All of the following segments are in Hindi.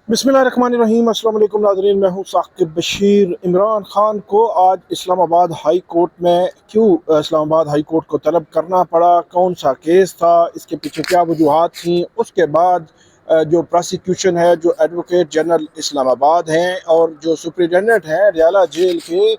बिस्मिल्लाहिर्रहमानिर्रहीम। अस्सलाम वालेकुम नाज़रीन, मैं हूँ साकिब बशीर। इमरान खान को आज इस्लामाबाद हाई कोर्ट में क्यों इस्लामाबाद हाई कोर्ट को तलब करना पड़ा, कौन सा केस था, इसके पीछे क्या वजूहात थी। उसके बाद जो प्रोसिक्यूशन है, जो एडवोकेट जनरल इस्लामाबाद हैं और जो सुप्रिटेंडेंट हैं रियाला जेल के,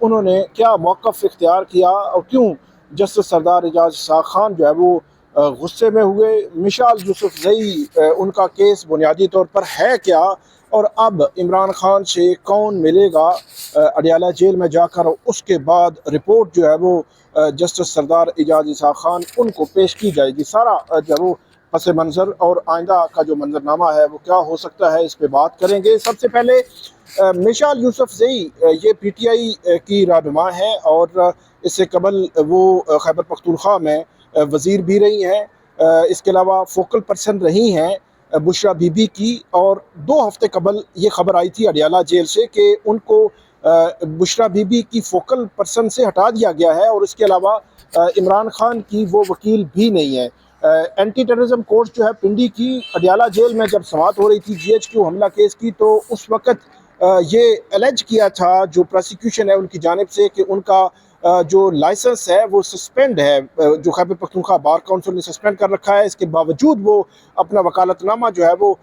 उन्होंने क्या मौक़िफ़ इख्तियार किया और क्यों जस्टिस सरदार एजाज साख़ खान जो है वो गुस्से में हुए। मिशाल यूसुफ़ज़ई, उनका केस बुनियादी तौर पर है क्या, और अब इमरान खान से कौन मिलेगा अडियाला जेल में जाकर, और उसके बाद रिपोर्ट जो है वो जस्टिस सरदार एजाज साख़ खान उनको पेश की जाएगी। सारा जो वो पस मंज़र और आइंदा का जो मंजरनामा है वो क्या हो सकता है, इस पर बात करेंगे। सबसे पहले मिशाल यूसुफ़ज़ई ये PTI की रहनुमा है और इससे कबल वो खैबर पख्तूनख्वा में वज़ीर भी रही हैं। इसके अलावा फोकल पर्सन रही हैं बुशरा बीबी की, और 2 हफ़्ते कबल ये ख़बर आई थी अडियाला जेल से कि उनको बुशरा बीबी की फोकल पर्सन से हटा दिया गया है, और इसके अलावा इमरान खान की वो वकील भी नहीं है। एंटी टेररिज्म कोर्ट जो है पिंडी की अडियाला जेल में जब समाअत हो रही थी GHQ हमला केस की, तो उस वक़्त ये एलेज किया था जो प्रोसिक्यूशन है उनकी जानिब से कि उनका जो लाइसेंस है वो सस्पेंड है, जो खैबर पख्तूनख्वा बार काउंसिल ने सस्पेंड कर रखा है। इसके बावजूद वो अपना वकालतनामा जो है वो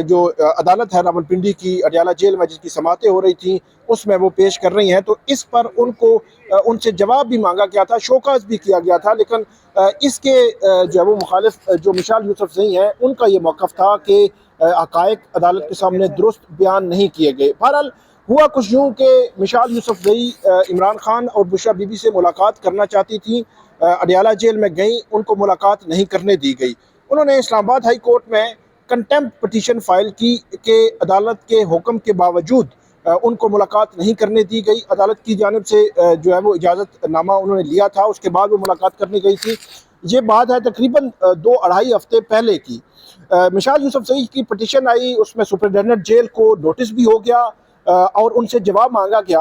जो अदालत है रावलपिंडी की अडियाला जेल में जिसकी समातें हो रही थी उसमें वो पेश कर रही हैं। तो इस पर उनको उनसे जवाब भी मांगा गया था, शोकाज भी किया गया था, लेकिन इसके जो है वो मुखालिफ जो मिशाल यूसुफ़ज़ई हैं उनका ये मौक़िफ़ था कि हक़ाइक़ अदालत के सामने दुरुस्त बयान नहीं किए गए। बहरहाल हुआ कुछ यूँ कि मिशाल यूसुफ़ज़ई इमरान खान और बुशरा बीबी से मुलाकात करना चाहती थी, अडियाला जेल में गई, उनको मुलाकात नहीं करने दी गई। उन्होंने इस्लामाबाद हाई कोर्ट में कंटेम्प्ट पटिशन फ़ाइल की कि अदालत के हुक्म के बावजूद उनको मुलाकात नहीं करने दी गई। अदालत की जानिब से जो है वो इजाज़तनामा उन्होंने लिया था, उसके बाद वो मुलाकात करनी गई थी। ये बात है तकरीबन 2-2.5 हफ़्ते पहले की। मिशाल यूसुफ़ज़ई की पटिशन आई, उसमें सुपरिटेंडेंट जेल को नोटिस भी हो गया और उनसे जवाब मांगा गया।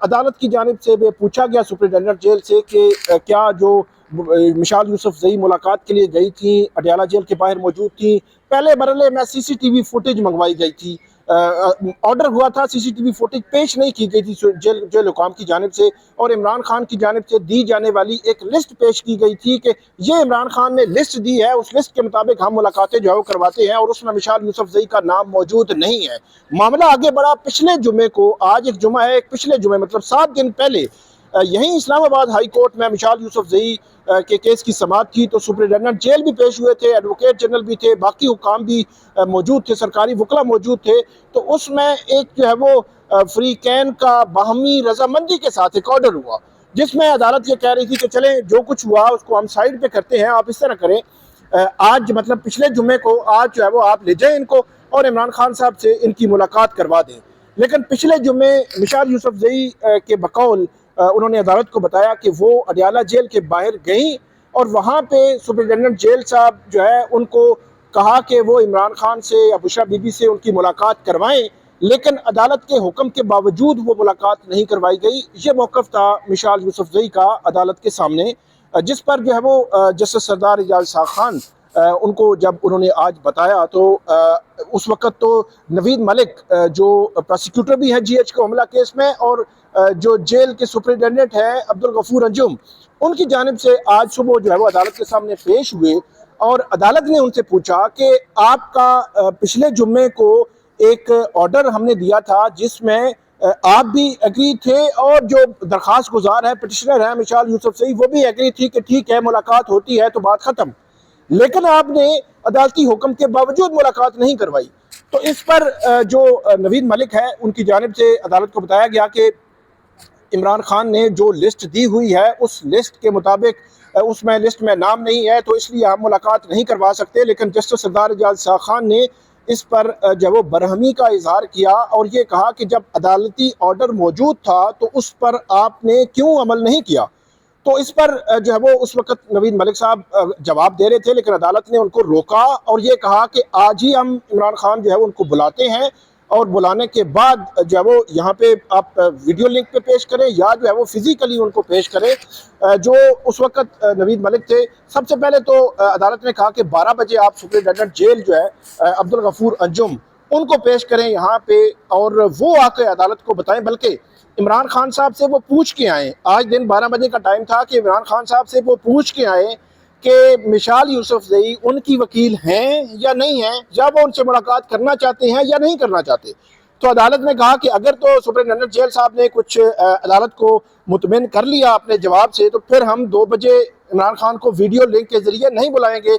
अदालत की जानिब से भी पूछा गया सुपरिटेंडेंट जेल से कि क्या जो मिशाल यूसुफ़ज़ई मुलाकात के लिए गई थी, अडियाला जेल के बाहर मौजूद थी। पहले मरहले में CCTV फुटेज मंगवाई गई थी, ऑर्डर हुआ था, CCTV फुटेज पेश नहीं की गई थी जेल हुकाम की जानिब से, और इमरान खान की जानिब से दी जाने वाली एक लिस्ट पेश की गई थी कि ये इमरान खान ने लिस्ट दी है, उस लिस्ट के मुताबिक हम मुलाकातें जो है वो करवाते हैं, और उसमें मिशाल यूसुफ़ज़ई का नाम मौजूद नहीं है। मामला आगे बढ़ा पिछले जुमे को, आज एक जुमा है, एक पिछले जुमे मतलब 7 दिन पहले यहीं इस्लामाबाद हाई कोर्ट में मिशाल यूसुफ़ज़ई के केस की समाअत थी। तो सुपरिटेंडेंट जेल भी पेश हुए थे, एडवोकेट जनरल भी थे, बाकी हुकाम भी मौजूद थे, सरकारी वकला मौजूद थे। तो उसमें एक जो है वो फ्री कैन का बाहमी रजामंदी के साथ एक ऑर्डर हुआ, जिसमें अदालत ये कह रही थी कि चलें जो कुछ हुआ उसको हम साइड पे करते हैं, आप इस तरह करें, आज मतलब पिछले जुमे को आज जो है वो आप ले जाएं इनको और इमरान खान साहब से इनकी मुलाकात करवा दें। लेकिन पिछले जुमे मिशाल यूसुफ़ज़ई के बकौल उन्होंने अदालत को बताया कि वो अडियाला जेल के बाहर गई और वहाँ पे सुपरिटेंडेंट जेल साहब जो है उनको कहा कि वो इमरान खान से या बुशरा बीबी से उनकी मुलाकात करवाएं, लेकिन अदालत के हुक्म के बावजूद वो मुलाकात नहीं करवाई गई। ये मौक़िफ़ था मिशाल यूसुफ़ज़ई का अदालत के सामने, जिस पर जो है वो जस्टिस सरदार एजाज साख़ खान उनको जब उन्होंने आज बताया तो उस वक़्त तो नवीद मलिक जो प्रोसिक्यूटर भी हैं GHQ हमला केस में, और जो जेल के सुपरिटेंडेंट हैं अब्दुल गफूर अंजुम, उनकी जानिब से आज सुबह जो है वो अदालत के सामने पेश हुए, और अदालत ने उनसे पूछा कि आपका पिछले जुम्मे को एक ऑर्डर हमने दिया था जिसमें आप भी एग्री थे, और जो दरख्वास्त गुजार है, पिटिशनर है मिशाल यूसुफ़ज़ई, वो भी एग्री थी कि ठीक है मुलाकात होती है तो बात ख़त्म, लेकिन आपने अदालती हुक्म के बावजूद मुलाकात नहीं करवाई। तो इस पर जो नवीद मलिक है उनकी जानिब से अदालत को बताया गया कि इमरान खान ने जो लिस्ट दी हुई है उस लिस्ट के मुताबिक उसमें लिस्ट में नाम नहीं है, तो इसलिए हम मुलाकात नहीं करवा सकते। लेकिन जस्टिस सरदार एजाज साख़ खान ने इस पर जब वो बरहमी का इजहार किया और ये कहा कि जब अदालती ऑर्डर मौजूद था तो उस पर आपने क्यों अमल नहीं किया। तो इस पर जो है वो उस वक़्त नवीद मलिक साहब जवाब दे रहे थे, लेकिन अदालत ने उनको रोका और ये कहा कि आज ही हम इमरान खान जो है उनको बुलाते हैं और बुलाने के बाद जो है वो यहाँ पे आप वीडियो लिंक पे पेश करें या जो है वो फिजिकली उनको पेश करें। जो उस वक्त नवीद मलिक थे, सबसे पहले तो अदालत ने कहा कि 12 बजे आप सुपरिटेंडेंट जेल जो है अब्दुल गफूर अंजुम उनको पेश करें यहाँ पे, और वो आके अदालत को बताएं। बल्कि इमरान खान साहब से वो पूछ के आए, आज दिन 12 बजे का टाइम था कि इमरान खान साहब से वो पूछ के आए कि मिशाल यूसुफजई उनकी वकील हैं या नहीं हैं, या वो उनसे मुलाकात करना चाहते हैं या नहीं करना चाहते। तो अदालत ने कहा कि अगर तो सुपरिटेंडेंट जेल साहब ने कुछ अदालत को मुतमिन कर लिया अपने जवाब से, तो फिर हम 2 बजे इमरान खान को वीडियो लिंक के जरिए नहीं बुलाएंगे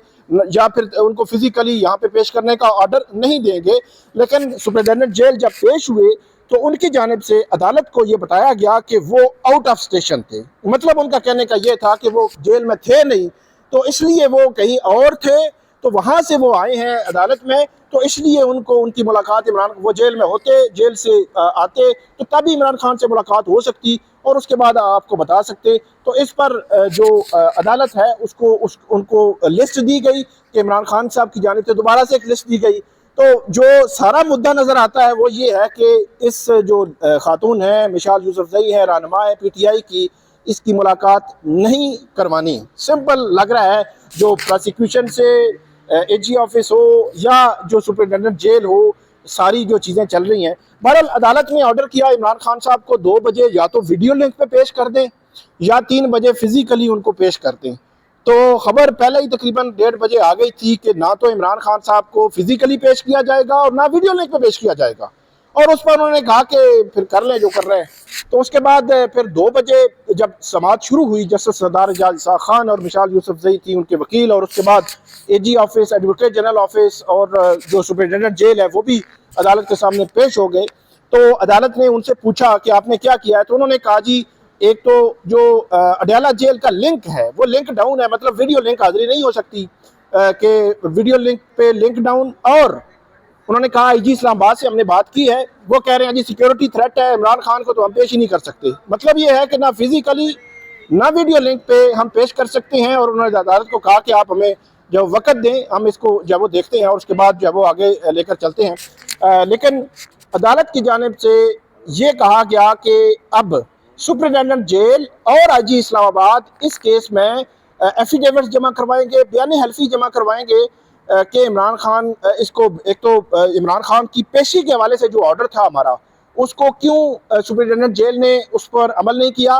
या फिर उनको फिजिकली यहाँ पे पेश करने का ऑर्डर नहीं देंगे। लेकिन सुपरिटेंडेंट जेल जब पेश हुए तो उनकी जानिब से अदालत को ये बताया गया कि वो आउट ऑफ स्टेशन थे। मतलब उनका कहने का ये था कि वो जेल में थे नहीं, तो इसलिए वो कहीं और थे, तो वहाँ से वो आए हैं अदालत में, तो इसलिए उनको उनकी मुलाकात इमरान, वो जेल में होते, जेल से आते तो तभी इमरान खान से मुलाकात हो सकती और उसके बाद आपको बता सकते। तो इस पर जो अदालत है उसको उनको लिस्ट दी गई कि इमरान खान साहब की जानिब से दोबारा से एक लिस्ट दी गई। तो जो सारा मुद्दा नज़र आता है वो ये है कि इस जो खातून है, मिशाल यूसुफजई है, रहनुमा है PTI की, इसकी मुलाकात नहीं करवानी। सिंपल लग रहा है। जो प्रोसिक्यूशन से AG ऑफिस हो या जो सुपरिटेंडेंट जेल हो, सारी जो चीज़ें चल रही हैं। बहरहाल अदालत ने ऑर्डर किया इमरान खान साहब को 2 बजे या तो वीडियो लिंक पे पेश कर दें या 3 बजे फिजिकली उनको पेश कर दें। तो खबर पहले ही तकरीबन 1:30 बजे आ गई थी कि ना तो इमरान खान साहब को फिजिकली पेश किया जाएगा और ना वीडियो लिंक पे पेश किया जाएगा, और उस पर उन्होंने कहा कि फिर कर लें जो कर रहे हैं। तो उसके बाद फिर 2 बजे जब समाअत शुरू हुई, जस्टिस सरदार एजाज इसाक खान और मिशाल यूसुफजई थी उनके वकील, और उसके बाद AG office, advocate general office और जो सुपरिटेंडेंट जेल है वो भी अदालत के सामने पेश हो गए। तो अदालत ने उनसे पूछा कि आपने क्या किया है, तो उन्होंने कहा जी एक तो जो अडयाला जेल का लिंक है वो लिंक डाउन है, मतलब वीडियो लिंक हाजिरी नहीं हो सकती कि वीडियो लिंक पे लिंक डाउन। और उन्होंने कहा IG इस्लामाबाद से हमने बात की है, वो कह रहे हैं जी सिक्योरिटी थ्रेट है, इमरान खान को तो हम पेश ही नहीं कर सकते। मतलब ये है कि ना फिजिकली ना वीडियो लिंक पे हम पेश कर सकते हैं, और उन्होंने अदालत को कहा कि आप हमें जब वक्त दें, हम इसको जब वो देखते हैं और उसके बाद जब वो आगे लेकर चलते हैं। लेकिन अदालत की जानिब से ये कहा गया कि अब सुपरिटेंडेंट जेल और IG इस्लामाबाद इस केस में एफिडेविट्स जमा करवाएंगे, बयान हल्फी जमा करवाएंगे कि इमरान खान इसको, एक तो इमरान खान की पेशी के हवाले से जो ऑर्डर था हमारा, उसको क्यों सुपरिटेंडेंट जेल ने उस पर अमल नहीं किया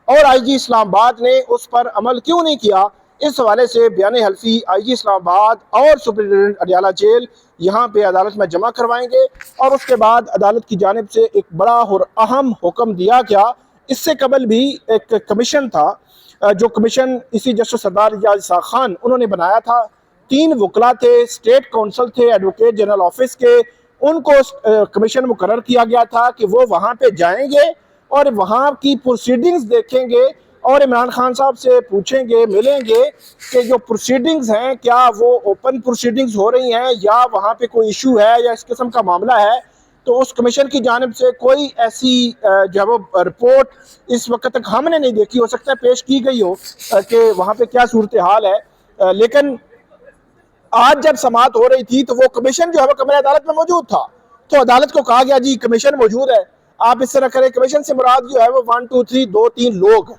और IG इस्लामाबाद ने उस पर अमल क्यों नहीं किया। इस हवाले से बयान हल्फी IG इस्लामाबाद और सुपरिटेंडेंट अडयाला जेल यहाँ पे अदालत में जमा करवाएंगे, और उसके बाद अदालत की जानिब से एक बड़ा और अहम हुक्म दिया गया। इससे कबल भी एक कमीशन था, जो कमीशन इसी जस्टिस सरदार एजाज इसाक खान उन्होंने बनाया था। 3 वकला थे, स्टेट काउंसिल थे, एडवोकेट जनरल ऑफिस के, उनको कमीशन मुकर्रर किया गया था कि वो वहाँ पे जाएंगे और वहाँ की प्रोसीडिंग्स देखेंगे और इमरान खान साहब से पूछेंगे, मिलेंगे कि जो प्रोसीडिंग्स हैं क्या वो ओपन प्रोसीडिंग्स हो रही हैं या वहाँ पे कोई इशू है या इस किस्म का मामला है। तो उस कमीशन की जानिब से कोई ऐसी जो वो रिपोर्ट इस वक्त तक हमने नहीं देखी, हो सकता है पेश की गई हो कि वहाँ पे क्या सूरत हाल है। लेकिन आज जब समाअत हो रही थी तो वो कमीशन जो है वो कमरे अदालत में मौजूद था। तो अदालत को कहा गया जी कमीशन मौजूद है, आप इस तरह करें। कमीशन से मुराद जो है वो 1 2 3 2-3 लोग,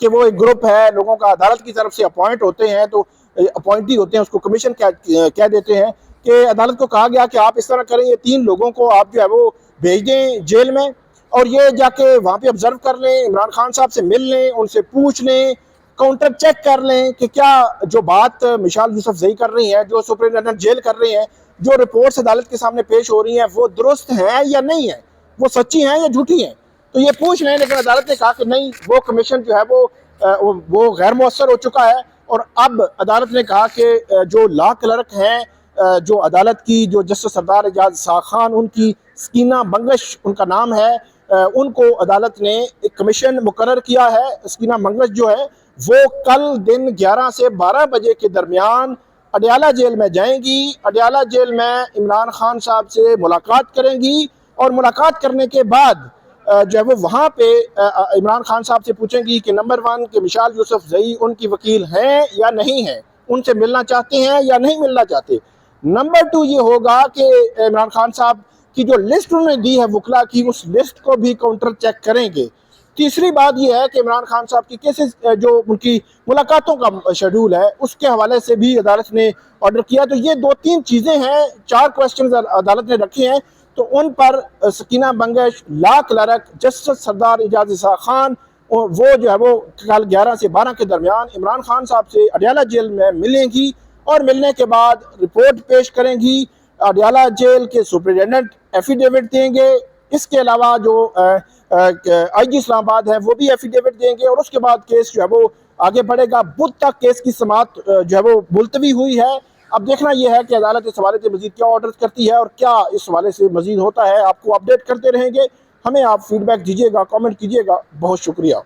कि वो एक ग्रुप है लोगों का, अदालत की तरफ से अपॉइंट होते हैं, तो अपॉइंटी होते हैं, उसको कमीशन कह देते हैं। कि अदालत को कहा गया कि आप इस तरह करें, ये 3 लोगों को आप जो है वो भेज दें जेल में, और ये जाके वहाँ पे ऑब्जर्व कर लें, इमरान खान साहब से मिल लें, उनसे पूछ लें, काउंटर चेक कर लें कि क्या जो बात मिशाल यूसुफजई कर रही हैं, जो सुपरिटेंडेंट जेल कर रही हैं, जो रिपोर्ट्स अदालत के सामने पेश हो रही हैं, वो दुरुस्त हैं या नहीं है, वो सच्ची हैं या झूठी हैं, तो ये पूछ लें। लेकिन अदालत ने कहा कि नहीं, वो कमीशन जो है वो गैर मौसर हो चुका है। और अब अदालत ने कहा कि जो लॉ क्लर्क हैं, जो अदालत की, जो जस्टिस सरदार एजाज इसाक खान, उनकी स्कीना मंगश उनका नाम है, उनको अदालत ने एक कमीशन मुकर्रर किया है। स्कीना मंगश जो है वो कल दिन 11 से 12 बजे के दरमियान अडयाला जेल में जाएंगी। अडयाला जेल में इमरान खान साहब से मुलाकात करेंगी, और मुलाकात करने के बाद जो है वो वहाँ पे इमरान खान साहब से पूछेंगी कि नंबर 1 कि मिशाल यूसुफजई उनकी वकील हैं या नहीं हैं, उनसे मिलना चाहते हैं या नहीं मिलना चाहते। नंबर 2 ये होगा कि इमरान खान साहब कि जो लिस्ट उन्होंने दी है वकला की, उस लिस्ट को भी काउंटर चेक करेंगे। तीसरी बात यह है कि इमरान खान साहब की केसेस, जो उनकी मुलाकातों का शेड्यूल है, उसके हवाले से भी अदालत ने ऑर्डर किया। तो ये 2-3 चीज़ें हैं, 4 क्वेश्चन अदालत ने रखे हैं। तो उन पर सकीना बंगश, ला क्लर्क, जस्टिस सरदार एजाज इसा खान, वो जो है वो कल 11 से 12 के दरमियान इमरान खान साहब से अडियाला जेल में मिलेंगी और मिलने के बाद रिपोर्ट पेश करेंगी। अडियाला जेल के सुपरिटेंडेंट एफिडेविट देंगे। इसके अलावा जो आईजी इस्लामाबाद है वो भी एफिडेविट देंगे और उसके बाद केस जो है वो आगे बढ़ेगा। बुध तक केस की समाअत जो है वो मुलतवी हुई है। अब देखना यह है कि अदालत इस हवाले से मजीद क्या ऑर्डर करती है और क्या इस हवाले से मजीद होता है। आपको अपडेट करते रहेंगे। हमें आप फीडबैक दीजिएगा, कमेंट कीजिएगा। बहुत शुक्रिया।